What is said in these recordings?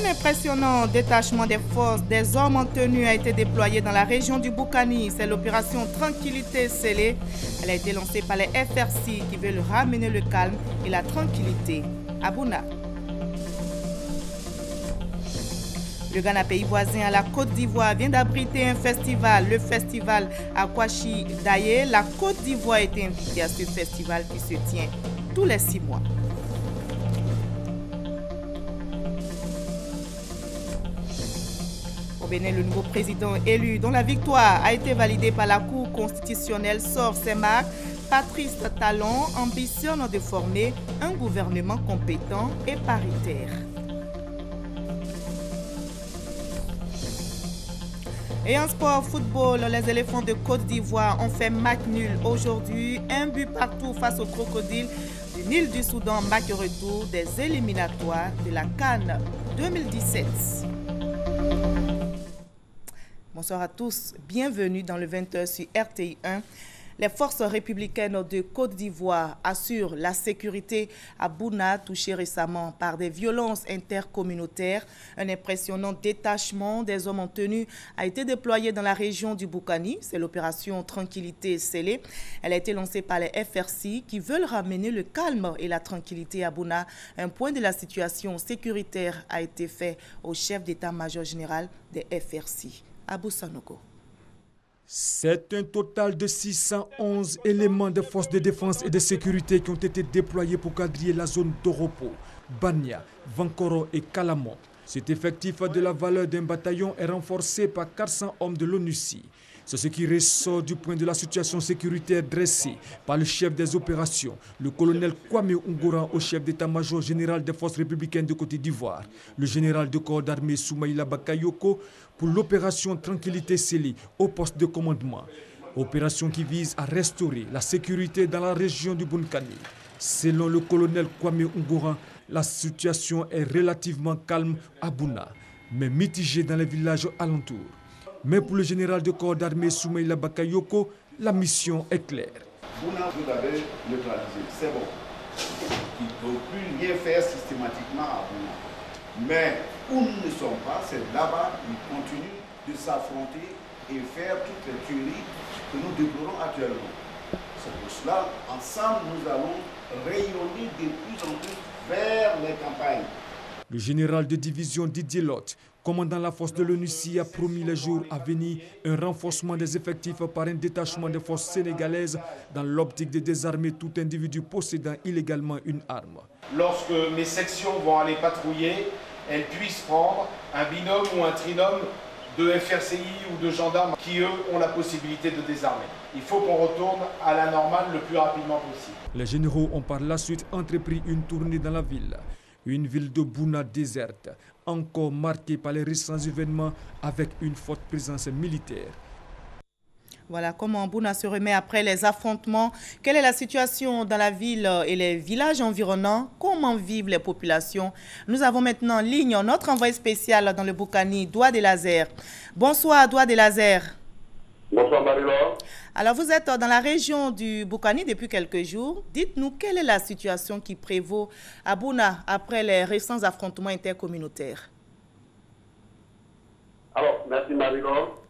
Un impressionnant détachement des forces des hommes en tenue a été déployé dans la région du Boukani. C'est l'opération Tranquillité scellée. Elle a été lancée par les FRC qui veulent ramener le calme et la tranquillité à Bouna. Le Ghana, pays voisin à la Côte d'Ivoire, vient d'abriter un festival, le festival Akwashi Daye. La Côte d'Ivoire a été invitée à ce festival qui se tient tous les 6 mois. Au Bénin, le nouveau président élu, dont la victoire a été validée par la Cour constitutionnelle, sort ses marques. Patrice Talon ambitionne de former un gouvernement compétent et paritaire. Et en sport football, les éléphants de Côte d'Ivoire ont fait match nul aujourd'hui. Un but partout face aux crocodiles du Nil du Soudan. Match retour des éliminatoires de la CAN 2017. Bonsoir à tous, bienvenue dans le 20h sur RTI 1. Les forces républicaines de Côte d'Ivoire assurent la sécurité à Bouna, touchée récemment par des violences intercommunautaires. Un impressionnant détachement des hommes en tenue a été déployé dans la région du Boukani. C'est l'opération Tranquillité scellée. Elle a été lancée par les FRC qui veulent ramener le calme et la tranquillité à Bouna. Un point de la situation sécuritaire a été fait au chef d'état-major général des FRC, Abou Sanogo. C'est un total de 611 éléments de forces de défense et de sécurité qui ont été déployés pour quadriller la zone d'Oropo, Bania, Vankoro et Kalamon. Cet effectif de la valeur d'un bataillon est renforcé par 400 hommes de l'ONUCI. C'est ce qui ressort du point de la situation sécuritaire dressée par le chef des opérations, le colonel Kwame Ungora, au chef d'état-major général des forces républicaines de Côte d'Ivoire, le général de corps d'armée Soumaïla Bakayoko pour l'opération Tranquillité scellée au poste de commandement. Opération qui vise à restaurer la sécurité dans la région du Boukani. Selon le colonel Kwame Ungora, la situation est relativement calme à Bouna, mais mitigée dans les villages alentours. Mais pour le général de corps d'armée Soumaïla Bakayoko, la mission est claire. Bouna, vous avez neutralisé, c'est bon. Il ne peut plus rien faire systématiquement à Bouna. Mais où nous ne sommes pas, c'est là-bas qu'ils continuent de s'affronter et faire toutes les tueries que nous déplorons actuellement. C'est pour cela, ensemble, nous allons rayonner de plus en plus vers les campagnes. Le général de division Didier Lotte, commandant la force de l'ONUCI, a promis les jours à venir un renforcement des effectifs par un détachement des forces sénégalaises dans l'optique de désarmer tout individu possédant illégalement une arme. Lorsque mes sections vont aller patrouiller, elles puissent prendre un binôme ou un trinôme de FRCI ou de gendarmes qui, eux, ont la possibilité de désarmer. Il faut qu'on retourne à la normale le plus rapidement possible. Les généraux ont par la suite entrepris une tournée dans la ville. Une ville de Bouna déserte, encore marquée par les récents événements avec une forte présence militaire. Voilà comment Bouna se remet après les affrontements. Quelle est la situation dans la ville et les villages environnants? Comment vivent les populations? Nous avons maintenant en ligne notre envoyé spécial dans le Boukani, Doua de Lazer. Bonsoir, Doua de Lazer. Bonsoir, Marie-Laure. Alors, vous êtes dans la région du Boukani depuis quelques jours. Dites-nous, quelle est la situation qui prévaut à Bouna après les récents affrontements intercommunautaires? Alors, merci, Marie-Laure.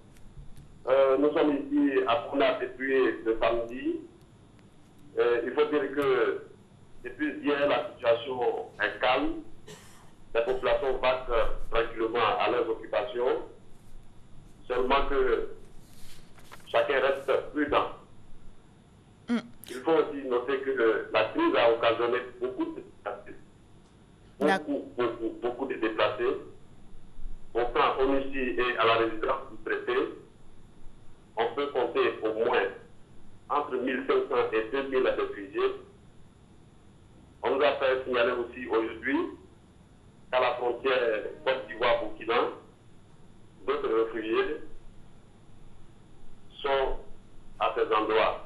Nous sommes ici à Bouna depuis le samedi. Il faut dire que depuis hier, la situation est calme. Les populations vaquent tranquillement à leurs occupations. Seulement que chacun reste prudent. Il faut aussi noter que la crise a occasionné beaucoup de déplacés. Beaucoup de déplacés. Pourtant, on ici est à la résidence du préfet. On peut compter au moins entre 1500 et 2000 réfugiés. On nous a fait signaler aussi aujourd'hui qu'à la frontière Côte d'Ivoire-Burkina, d'autres réfugiés sont à ces endroits.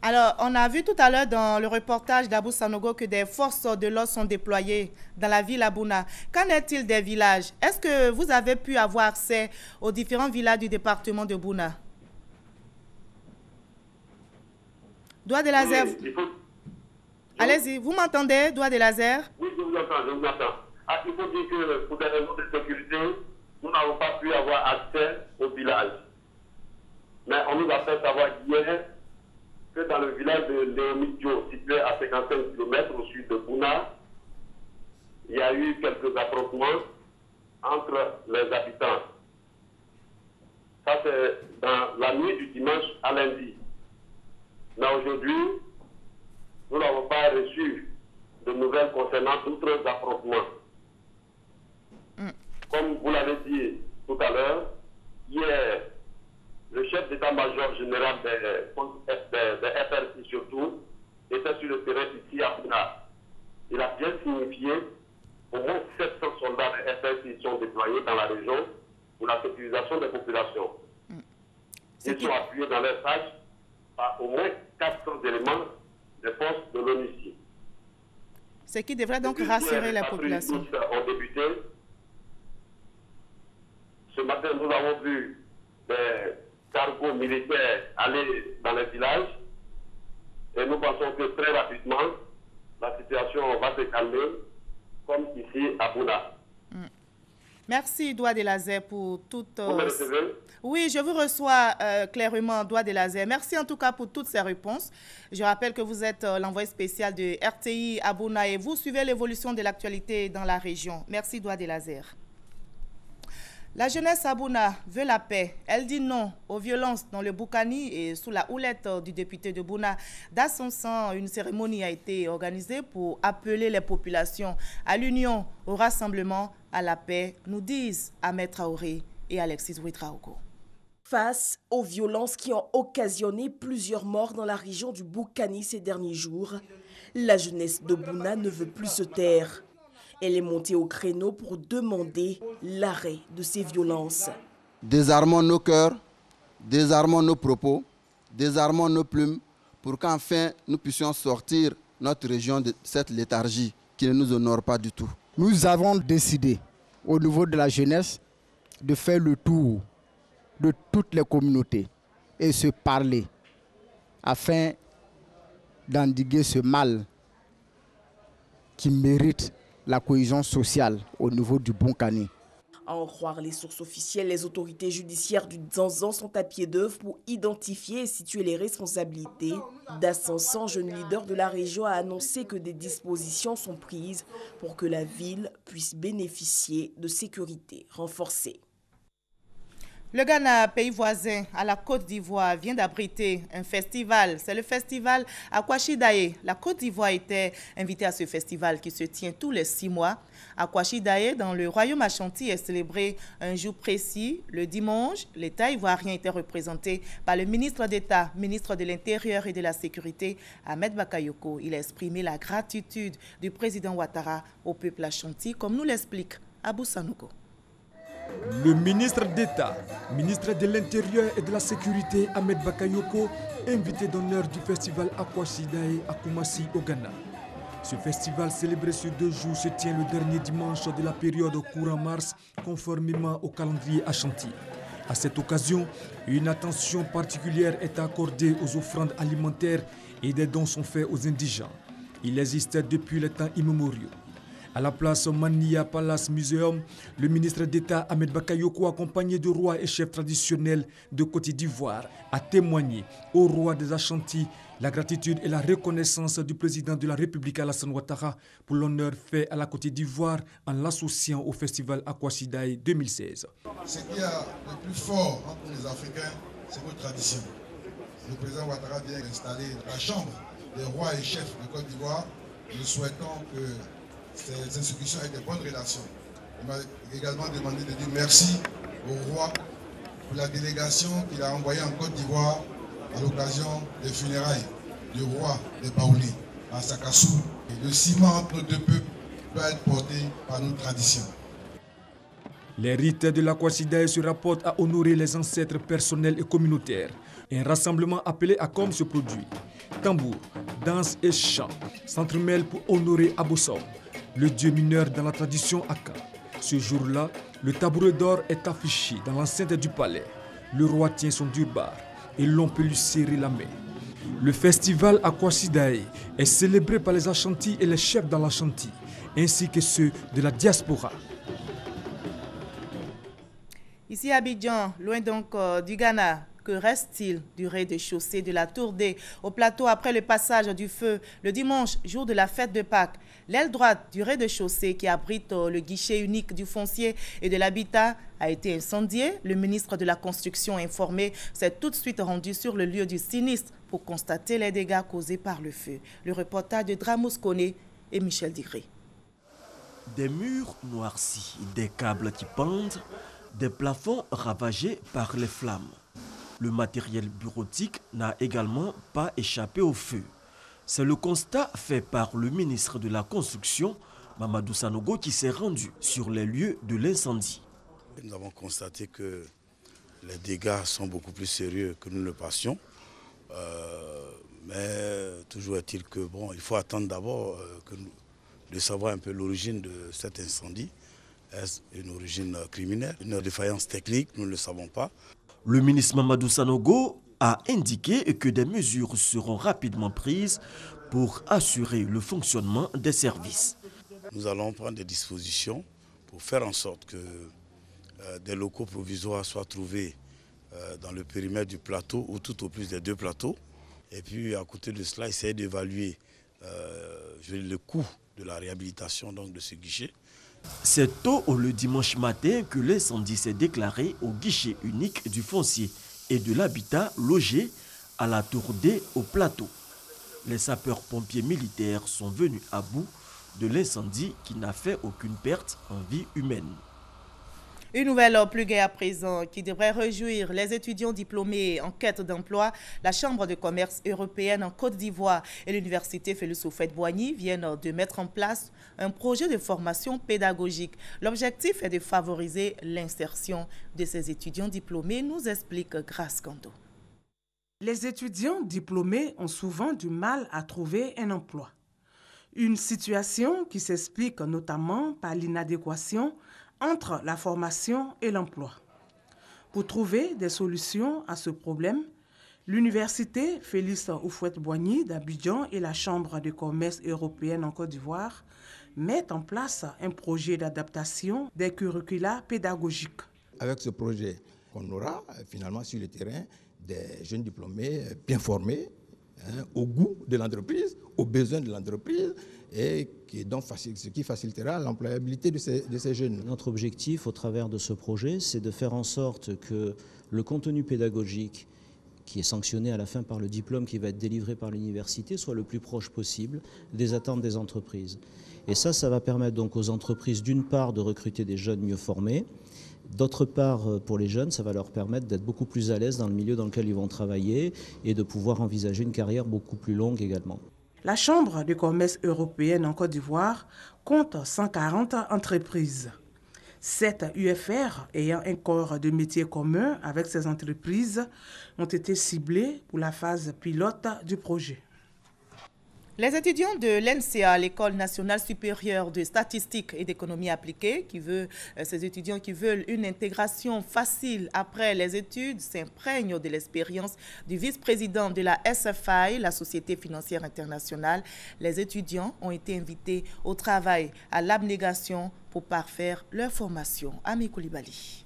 Alors, on a vu tout à l'heure dans le reportage d'Abou Sanogo que des forces de l'ordre sont déployées dans la ville à Bouna. Qu'en est-il des villages? Est-ce que vous avez pu avoir accès aux différents villages du département de Bouna? Doua de Lazer. Allez-y, vous m'entendez, Doua de Lazer? Oui, je vous entends, je vous entends. il faut dire que pour des raisons de sécurité, nous n'avons pas pu avoir accès au village. Mais on nous a fait savoir hier que dans le village de Léomidio, situé à 55 km au sud de Bouna, il y a eu quelques affrontements entre les habitants. Ça, c'est dans la nuit du dimanche à lundi. Mais aujourd'hui, nous n'avons pas reçu de nouvelles concernant d'autres affrontements. Comme vous l'avez dit tout à l'heure, hier, le chef d'état-major général des FRC surtout était sur le terrain ici à Bouna. Il a bien signifié au moins 700 soldats de FRC sont déployés dans la région pour la sécurisation des populations. Ils sont appuyés dans leur tâche par au moins 400 éléments des forces de l'ONUCI. Ce qui devrait donc rassurer la population. Ont débuté. Ce matin, nous avons vu des cargos militaires aller dans les villages et nous pensons que très rapidement, la situation va se calmer, comme ici à Bouna. Merci, Doua de Lazer, pour toute... Vous me recevez? Oui, je vous reçois clairement, Doua de Lazer. Merci en tout cas pour toutes ces réponses. Je rappelle que vous êtes l'envoyé spécial de RTI à Bouna et vous suivez l'évolution de l'actualité dans la région. Merci, Doua de Lazer. La jeunesse à Bouna veut la paix. Elle dit non aux violences dans le Boukani et sous la houlette du député de Bouna. Dans son sang, une cérémonie a été organisée pour appeler les populations à l'union, au rassemblement, à la paix, nous disent Ahmed Traoré et Alexis Ouedraogo. Face aux violences qui ont occasionné plusieurs morts dans la région du Boukani ces derniers jours, la jeunesse de Bouna ne veut plus se taire. Elle est montée au créneau pour demander l'arrêt de ces violences. Désarmons nos cœurs, désarmons nos propos, désarmons nos plumes pour qu'enfin nous puissions sortir notre région de cette léthargie qui ne nous honore pas du tout. Nous avons décidé au niveau de la jeunesse de faire le tour de toutes les communautés et se parler afin d'endiguer ce mal qui mérite la cohésion sociale au niveau du Boukani. À en croire les sources officielles, les autorités judiciaires du Dzanzan sont à pied d'œuvre pour identifier et situer les responsabilités. D'Ascensan, jeune leader de la région, a annoncé que des dispositions sont prises pour que la ville puisse bénéficier de sécurité renforcée. Le Ghana, pays voisin à la Côte d'Ivoire, vient d'abriter un festival. C'est le festival Akwashi-Daye. La Côte d'Ivoire était invitée à ce festival qui se tient tous les 6 mois. Akwashi-Daye, dans le royaume Ashanti, est célébré un jour précis. Le dimanche, l'État ivoirien était représenté par le ministre d'État, ministre de l'Intérieur et de la Sécurité, Ahmed Bakayoko. Il a exprimé la gratitude du président Ouattara au peuple Ashanti, comme nous l'explique Abou Sanogo. Le ministre d'État, ministre de l'Intérieur et de la Sécurité, Ahmed Bakayoko, invité d'honneur du festival Akwashi-Daye à Kumasi au Ghana. Ce festival célébré sur 2 jours se tient le dernier dimanche de la période courant mars, conformément au calendrier Ashanti. À cette occasion, une attention particulière est accordée aux offrandes alimentaires et des dons sont faits aux indigents. Il existe depuis les temps immémoriaux. À la place Mania Palace Museum, le ministre d'État Ahmed Bakayoko, accompagné de rois et chefs traditionnels de Côte d'Ivoire, a témoigné au roi des Ashanti la gratitude et la reconnaissance du président de la République Alassane Ouattara pour l'honneur fait à la Côte d'Ivoire en l'associant au festival Akwashi-Daye 2016. Ce qu'il y a de plus fort entre les Africains, c'est notre tradition. Le président Ouattara vient d'installer la chambre des rois et chefs de Côte d'Ivoire. Nous souhaitons que ces institutions aient de bonnes relations. Il m'a également demandé de dire merci au roi pour la délégation qu'il a envoyée en Côte d'Ivoire à l'occasion des funérailles du roi de Baouli à Sakassou. Et le ciment entre nos deux peuples doit être porté par nos traditions. Les rites de l'Akwashi-Daye se rapportent à honorer les ancêtres personnels et communautaires. Un rassemblement appelé à comme se produit. Tambour, danse et chant s'entremêlent pour honorer Abosom, le dieu mineur dans la tradition Aka. Ce jour-là, le tabouret d'or est affiché dans l'enceinte du palais. Le roi tient son durbar et l'on peut lui serrer la main. Le festival Akwashi-Daye est célébré par les Ashanti et les chefs dans l'Ashanti, ainsi que ceux de la diaspora. Ici à Abidjan, loin donc du Ghana, que reste-t-il du rez-de-chaussée de la Tour D au plateau après le passage du feu le dimanche, jour de la fête de Pâques? L'aile droite du rez-de-chaussée qui abrite le guichet unique du foncier et de l'habitat a été incendiée. Le ministre de la Construction informé s'est tout de suite rendu sur le lieu du sinistre pour constater les dégâts causés par le feu. Le reportage de Dramos Koné et Michel Digré. Des murs noircis, des câbles qui pendent, des plafonds ravagés par les flammes. Le matériel bureautique n'a également pas échappé au feu. C'est le constat fait par le ministre de la Construction, Mamadou Sanogo, qui s'est rendu sur les lieux de l'incendie. Nous avons constaté que les dégâts sont beaucoup plus sérieux que nous le pensions. Mais toujours est-il que il faut attendre d'abord de savoir un peu l'origine de cet incendie. Est-ce une origine criminelle, une défaillance technique? Nous ne le savons pas. Le ministre Mamadou Sanogo a indiqué que des mesures seront rapidement prises pour assurer le fonctionnement des services. Nous allons prendre des dispositions pour faire en sorte que des locaux provisoires soient trouvés dans le périmètre du plateau ou tout au plus des deux plateaux. Et puis à côté de cela, essayer d'évaluer le coût de la réhabilitation donc, de ce guichet. C'est tôt le dimanche matin que l'incendie s'est déclaré au guichet unique du foncier et de l'habitat logé à la Tour D au plateau. Les sapeurs-pompiers militaires sont venus à bout de l'incendie qui n'a fait aucune perte en vie humaine. Une nouvelle plus gaie à présent qui devrait réjouir les étudiants diplômés en quête d'emploi. La Chambre de commerce européenne en Côte d'Ivoire et l'Université Félix Houphouët-Boigny viennent de mettre en place un projet de formation pédagogique. L'objectif est de favoriser l'insertion de ces étudiants diplômés, nous explique Grace Kando. Les étudiants diplômés ont souvent du mal à trouver un emploi. Une situation qui s'explique notamment par l'inadéquation entre la formation et l'emploi. Pour trouver des solutions à ce problème, l'Université Félix Houphouët-Boigny d'Abidjan et la Chambre de commerce européenne en Côte d'Ivoire mettent en place un projet d'adaptation des curricula pédagogiques. Avec ce projet, on aura finalement sur le terrain des jeunes diplômés bien formés, au goût de l'entreprise, aux besoins de l'entreprise, et ce qui facilitera l'employabilité de ces jeunes. Notre objectif au travers de ce projet, c'est de faire en sorte que le contenu pédagogique qui est sanctionné à la fin par le diplôme qui va être délivré par l'université soit le plus proche possible des attentes des entreprises. Et ça va permettre donc aux entreprises d'une part de recruter des jeunes mieux formés, d'autre part pour les jeunes ça va leur permettre d'être beaucoup plus à l'aise dans le milieu dans lequel ils vont travailler et de pouvoir envisager une carrière beaucoup plus longue également. La Chambre de commerce européenne en Côte d'Ivoire compte 140 entreprises. 7 UFR ayant un corps de métier commun avec ces entreprises ont été ciblés pour la phase pilote du projet. Les étudiants de l'NCA, l'École nationale supérieure de statistique et d'économie appliquée, ces étudiants qui veulent une intégration facile après les études, s'imprègnent de l'expérience du vice-président de la SFI, la Société financière internationale. Les étudiants ont été invités au travail, à l'abnégation pour parfaire leur formation. Ami Koulibaly.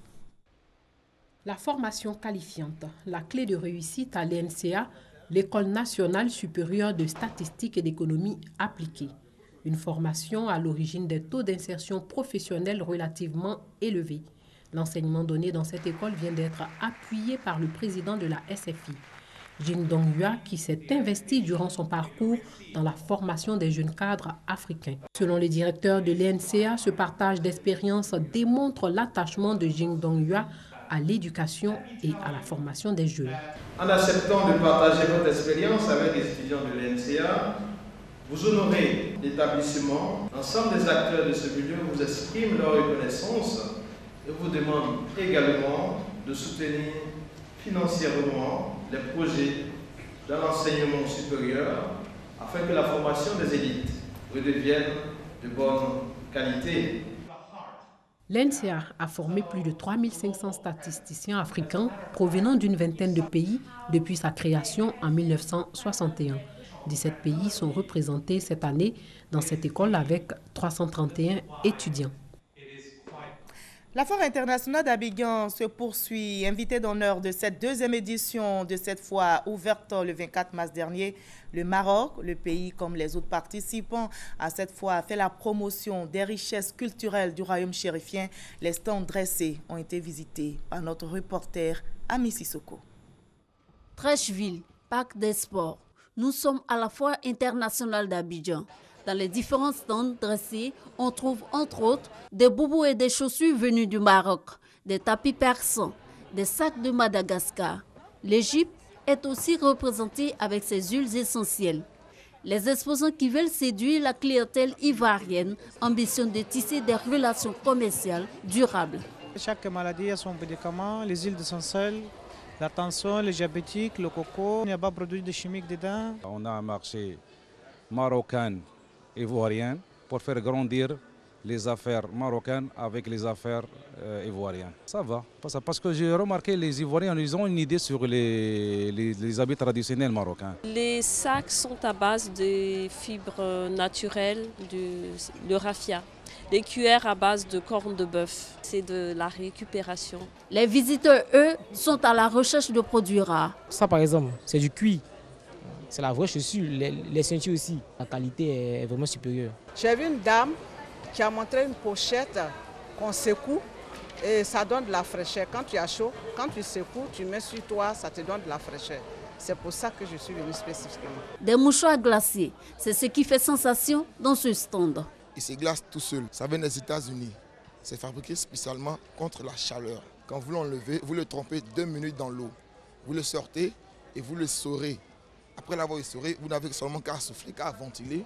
La formation qualifiante, la clé de réussite à l'NCA, l'École nationale supérieure de statistique et d'économie appliquée. Une formation à l'origine des taux d'insertion professionnelle relativement élevés. L'enseignement donné dans cette école vient d'être appuyé par le président de la SFI, Jing Dongyua, qui s'est investi durant son parcours dans la formation des jeunes cadres africains. Selon le directeur de l'NCA, ce partage d'expérience démontre l'attachement de Jing Dongyua à l'éducation et à la formation des jeunes. En acceptant de partager votre expérience avec les étudiants de l'NCA, vous honorez l'établissement. L'ensemble des acteurs de ce milieu vous expriment leur reconnaissance et vous demandent également de soutenir financièrement les projets dans l'enseignement supérieur afin que la formation des élites redevienne de bonne qualité. L'NCA a formé plus de 3500 statisticiens africains provenant d'une vingtaine de pays depuis sa création en 1961. 17 pays sont représentés cette année dans cette école avec 331 étudiants. La Foire internationale d'Abidjan se poursuit. Invité d'honneur de cette deuxième édition, de cette fois ouverte le 24 mars dernier, le Maroc, le pays comme les autres participants, a cette fois fait la promotion des richesses culturelles du royaume chérifien. Les stands dressés ont été visités par notre reporter Ami Sissoko. Trècheville, parc des sports. Nous sommes à la Foire internationale d'Abidjan. Dans les différents stands dressés, on trouve entre autres des boubous et des chaussures venus du Maroc, des tapis persans, des sacs de Madagascar. L'Égypte est aussi représentée avec ses huiles essentielles. Les exposants qui veulent séduire la clientèle ivoirienne ambitionnent de tisser des relations commerciales durables. Chaque maladie a son médicament, les huiles essentielles, la tension, les diabétiques, le coco. Il n'y a pas de produits chimiques dedans. On a un marché marocain ivoirien pour faire grandir les affaires marocaines avec les affaires ivoiriennes. Ça va, parce que j'ai remarqué les Ivoiriens, ils ont une idée sur les habits traditionnels marocains. Les sacs sont à base de fibres naturelles, le raffia. Les cuillères à base de cornes de bœuf, c'est de la récupération. Les visiteurs, eux, sont à la recherche de produits rares. Ça, par exemple, c'est du cuir. C'est la vraie chaussure, les ceintures aussi. La qualité est vraiment supérieure. J'ai vu une dame qui a montré une pochette qu'on secoue et ça donne de la fraîcheur. Quand tu as chaud, quand tu secoues, tu mets sur toi, ça te donne de la fraîcheur. C'est pour ça que je suis venue spécifiquement. Des mouchoirs glacés, c'est ce qui fait sensation dans ce stand. Il se glace tout seul, ça vient des États-Unis. C'est fabriqué spécialement contre la chaleur. Quand vous l'enlevez, vous le trempez 2 minutes dans l'eau. Vous le sortez et vous le saurez. Après l'avoir essoré, vous n'avez seulement qu'à souffler, qu'à ventiler.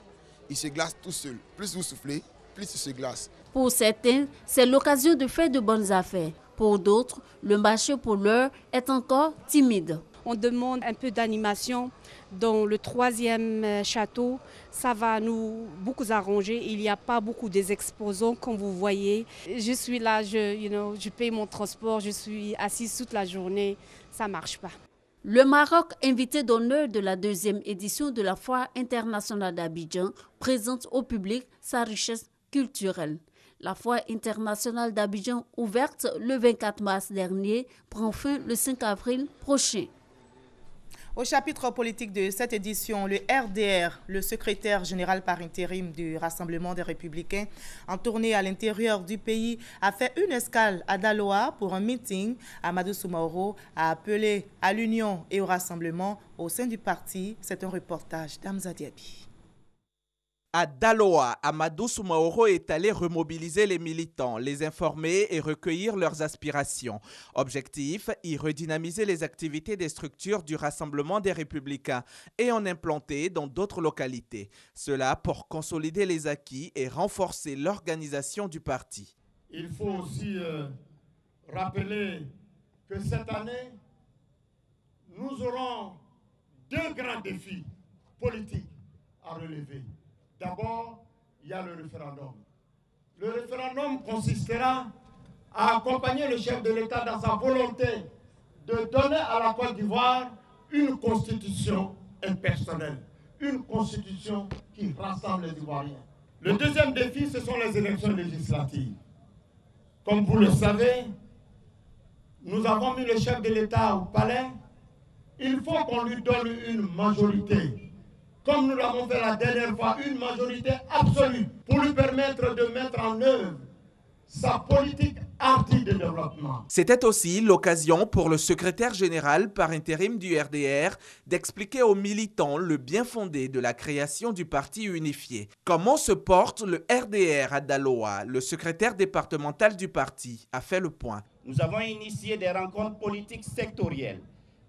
Il se glace tout seul. Plus vous soufflez, plus il se glace. Pour certains, c'est l'occasion de faire de bonnes affaires. Pour d'autres, le marché pour l'heure est encore timide. On demande un peu d'animation dans le 3e château. Ça va nous beaucoup arranger. Il n'y a pas beaucoup d'exposants comme vous voyez. Je suis là, je paye mon transport, je suis assise toute la journée. Ça ne marche pas. Le Maroc, invité d'honneur de la 2e édition de la Foire internationale d'Abidjan, présente au public sa richesse culturelle. La Foire internationale d'Abidjan, ouverte le 24 mars dernier, prend fin le 5 avril prochain. Au chapitre politique de cette édition, le RDR, le secrétaire général par intérim du Rassemblement des Républicains, en tournée à l'intérieur du pays, a fait une escale à Daloa pour un meeting. Amadou Soumaoro a appelé à l'union et au rassemblement au sein du parti. C'est un reportage d'Amza Diaby. À Daloa, Amadou Soumaoro est allé remobiliser les militants, les informer et recueillir leurs aspirations. Objectif, y redynamiser les activités des structures du Rassemblement des Républicains et en implanter dans d'autres localités. Cela pour consolider les acquis et renforcer l'organisation du parti. Il faut aussi rappeler que cette année, nous aurons 2 grands défis politiques à relever. D'abord, il y a le référendum. Le référendum consistera à accompagner le chef de l'État dans sa volonté de donner à la Côte d'Ivoire une constitution impersonnelle, une constitution qui rassemble les Ivoiriens. Le deuxième défi, ce sont les élections législatives. Comme vous le savez, nous avons mis le chef de l'État au palais. Il faut qu'on lui donne une majorité. Comme nous l'avons fait la dernière fois, une majorité absolue pour lui permettre de mettre en œuvre sa politique hardie de développement. C'était aussi l'occasion pour le secrétaire général par intérim du RDR d'expliquer aux militants le bien fondé de la création du parti unifié. Comment se porte le RDR à Daloa? Le secrétaire départemental du parti a fait le point. Nous avons initié des rencontres politiques sectorielles,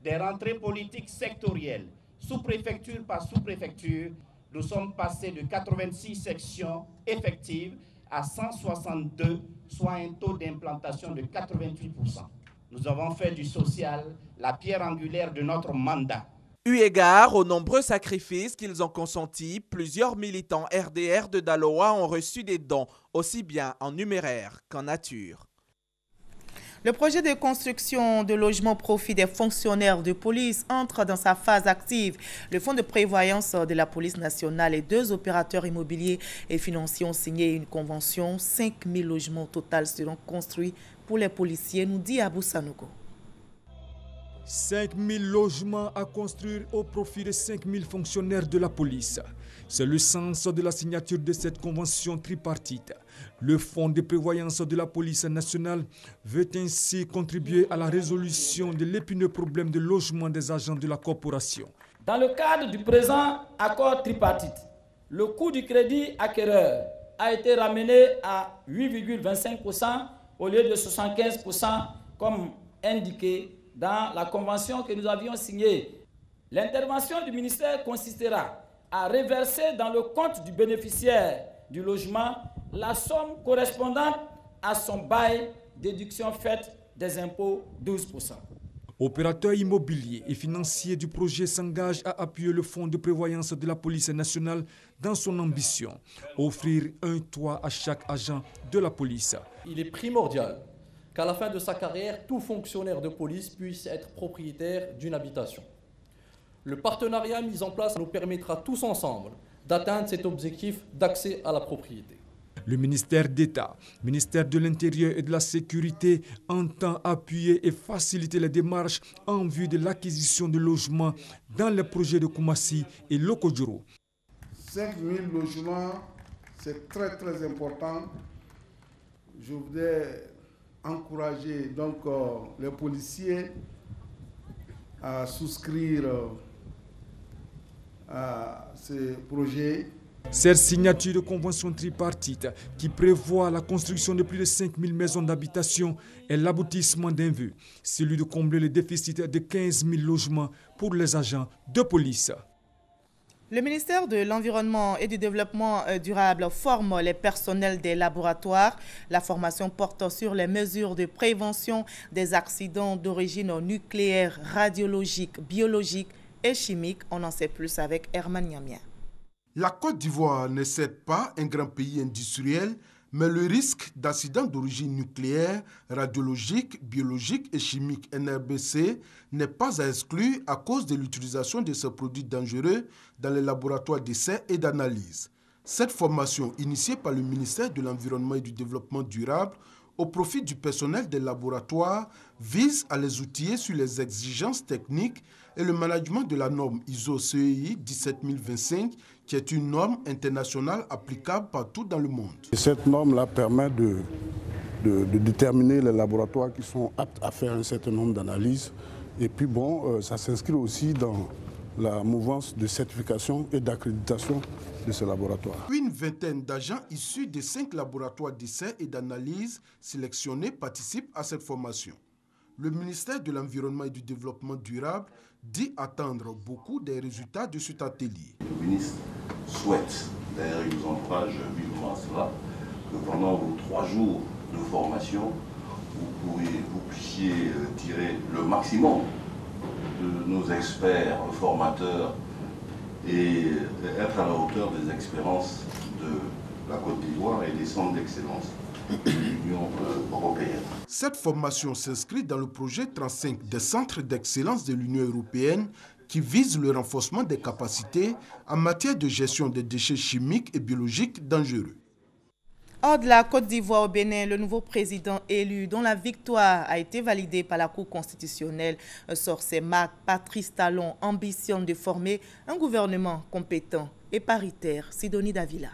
des rentrées politiques sectorielles. Sous-préfecture par sous-préfecture, nous sommes passés de 86 sections effectives à 162, soit un taux d'implantation de 88%. Nous avons fait du social la pierre angulaire de notre mandat. Eu égard aux nombreux sacrifices qu'ils ont consentis, plusieurs militants RDR de Daloa ont reçu des dons, aussi bien en numéraire qu'en nature. Le projet de construction de logements au profit des fonctionnaires de police entre dans sa phase active. Le Fonds de prévoyance de la police nationale et 2 opérateurs immobiliers et financiers ont signé une convention. 5 000 logements au total seront construits pour les policiers, nous dit Abou Sanogo. 5 000 logements à construire au profit de 5 000 fonctionnaires de la police. C'est le sens de la signature de cette convention tripartite. Le Fonds de prévoyance de la police nationale veut ainsi contribuer à la résolution de l'épineux problème de logement des agents de la corporation. Dans le cadre du présent accord tripartite, le coût du crédit acquéreur a été ramené à 8,25% au lieu de 75% comme indiqué dans la convention que nous avions signée. L'intervention du ministère consistera à reverser dans le compte du bénéficiaire du logement la somme correspondante à son bail, déduction faite des impôts 12%. Opérateurs immobiliers et financiers du projet s'engagent à appuyer le Fonds de prévoyance de la police nationale dans son ambition, offrir un toit à chaque agent de la police. Il est primordial qu'à la fin de sa carrière, tout fonctionnaire de police puisse être propriétaire d'une habitation. Le partenariat mis en place nous permettra tous ensemble d'atteindre cet objectif d'accès à la propriété. Le ministère d'État, ministère de l'Intérieur et de la Sécurité entend appuyer et faciliter les démarches en vue de l'acquisition de logements dans les projets de Koumassi et Lokodjouro. 5 000 logements, c'est très très important. Je voudrais encourager donc les policiers à souscrire à ces projets. Cette signature de convention tripartite qui prévoit la construction de plus de 5 000 maisons d'habitation est l'aboutissement d'un vœu, celui de combler le déficit de 15 000 logements pour les agents de police. Le ministère de l'Environnement et du Développement durable forme les personnels des laboratoires. La formation porte sur les mesures de prévention des accidents d'origine nucléaire, radiologique, biologique et chimique. On en sait plus avec Herman Niamia. La Côte d'Ivoire ne cède pas un grand pays industriel, mais le risque d'accident d'origine nucléaire, radiologique, biologique et chimique NRBC n'est pas à exclure à cause de l'utilisation de ces produits dangereux dans les laboratoires d'essais et d'analyse. Cette formation, initiée par le ministère de l'Environnement et du Développement durable, au profit du personnel des laboratoires, vise à les outiller sur les exigences techniques et le management de la norme ISO-CEI 17025, qui est une norme internationale applicable partout dans le monde. Cette norme-là permet de déterminer les laboratoires qui sont aptes à faire un certain nombre d'analyses. Et puis bon, ça s'inscrit aussi dans la mouvance de certification et d'accréditation de ce laboratoire. Une vingtaine d'agents issus des 5 laboratoires d'essais et d'analyse sélectionnés participent à cette formation. Le ministère de l'Environnement et du Développement durable dit attendre beaucoup des résultats de cet atelier. Le ministre souhaite, d'ailleurs il nous encourage vivement à cela, que pendant vos 3 jours de formation, vous puissiez tirer le maximum de nos experts formateurs et être à la hauteur des expériences de la Côte d'Ivoire et des centres d'excellence de l'Union européenne. Cette formation s'inscrit dans le projet 35 des centres d'excellence de l'Union européenne qui vise le renforcement des capacités en matière de gestion des déchets chimiques et biologiques dangereux. Hors de la Côte d'Ivoire au Bénin, le nouveau président élu, dont la victoire a été validée par la Cour constitutionnelle, Sorcé Marc Patrice Talon, ambitionne de former un gouvernement compétent et paritaire. Sidonie Davila.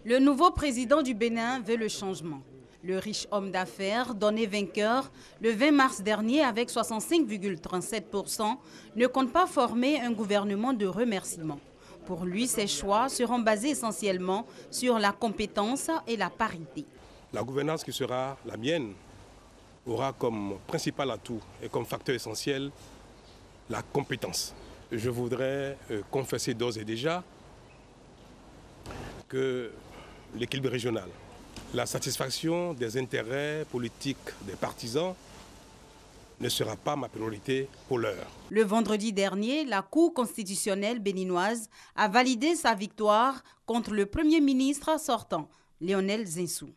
Le nouveau président du Bénin veut le changement. Le riche homme d'affaires, donné vainqueur le 20 mars dernier avec 65,37%, ne compte pas former un gouvernement de remerciements. Pour lui, ses choix seront basés essentiellement sur la compétence et la parité. La gouvernance qui sera la mienne aura comme principal atout et comme facteur essentiel la compétence. Je voudrais confesser d'ores et déjà que l'équilibre régional, la satisfaction des intérêts politiques des partisans ne sera pas ma priorité pour l'heure. Le vendredi dernier, la Cour constitutionnelle béninoise a validé sa victoire contre le Premier ministre sortant, Lionel Zinsou.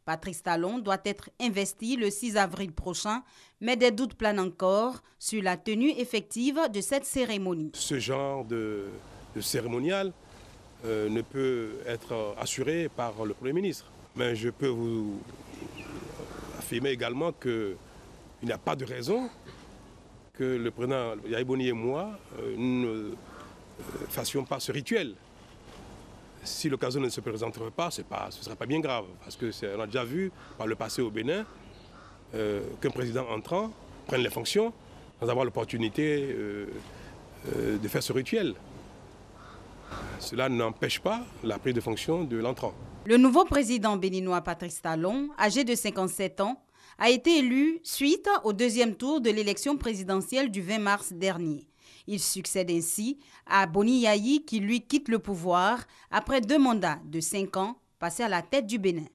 Patrice Talon doit être investi le 6 avril prochain, mais des doutes planent encore sur la tenue effective de cette cérémonie. Ce genre de cérémonial ne peut être assuré par le Premier ministre. Mais je peux vous affirmer également qu'il n'y a pas de raison que le président Yahya Boni et moi ne fassions pas ce rituel. Si l'occasion ne se présenterait pas, ce ne serait pas bien grave. Parce qu'on a déjà vu par le passé au Bénin qu'un président entrant prenne les fonctions sans avoir l'opportunité de faire ce rituel. Cela n'empêche pas la prise de fonction de l'entrant. Le nouveau président béninois Patrice Talon, âgé de 57 ans, a été élu suite au deuxième tour de l'élection présidentielle du 20 mars dernier. Il succède ainsi à Boni Yayi qui lui quitte le pouvoir après 2 mandats de 5 ans passés à la tête du Bénin.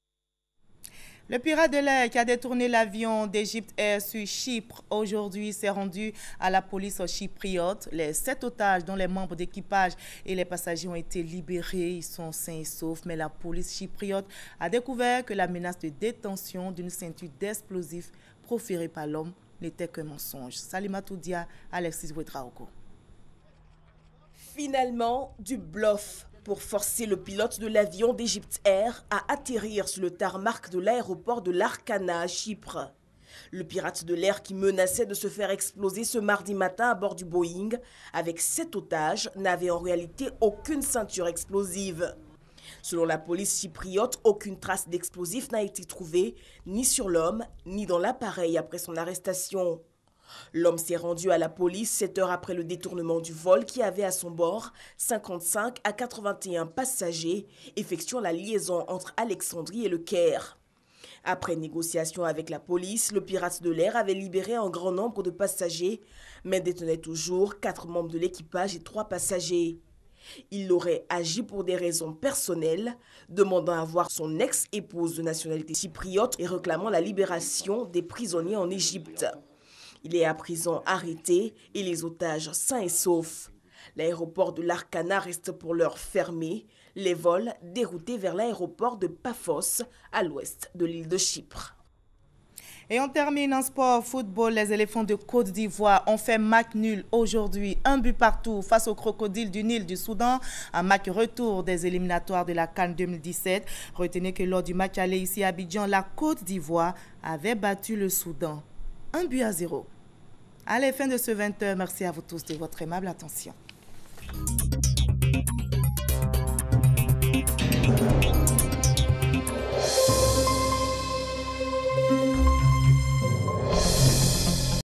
Le pirate de l'air qui a détourné l'avion d'Egypte Air sur Chypre aujourd'hui s'est rendu à la police chypriote. Les 7 otages dont les membres d'équipage et les passagers ont été libérés. Ils sont sains et saufs, mais la police chypriote a découvert que la menace de détention d'une ceinture d'explosifs proférée par l'homme n'était qu'un mensonge. Salimatou Dia, Alexis Ouedraogo. Finalement, du bluff pour forcer le pilote de l'avion d'Egypte Air à atterrir sur le tarmac de l'aéroport de Larkana à Chypre. Le pirate de l'air qui menaçait de se faire exploser ce mardi matin à bord du Boeing avec 7 otages n'avait en réalité aucune ceinture explosive. Selon la police chypriote, aucune trace d'explosif n'a été trouvée ni sur l'homme ni dans l'appareil après son arrestation. L'homme s'est rendu à la police 7 heures après le détournement du vol qui avait à son bord 55 à 81 passagers effectuant la liaison entre Alexandrie et le Caire. Après négociation avec la police, le pirate de l'air avait libéré un grand nombre de passagers, mais détenait toujours 4 membres de l'équipage et 3 passagers. Il aurait agi pour des raisons personnelles, demandant à voir son ex-épouse de nationalité chypriote et réclamant la libération des prisonniers en Égypte. Il est à présent arrêté et les otages sains et saufs. L'aéroport de Larkana reste pour l'heure fermé. Les vols déroutés vers l'aéroport de Paphos, à l'ouest de l'île de Chypre. Et on termine en sport football. Les éléphants de Côte d'Ivoire ont fait match nul aujourd'hui. 1 but partout face aux crocodiles du Nil du Soudan. Un match retour des éliminatoires de la CAN 2017. Retenez que lors du match aller ici à Abidjan, la Côte d'Ivoire avait battu le Soudan. 1 but à 0. Allez, fin de ce 20h. Merci à vous tous de votre aimable attention.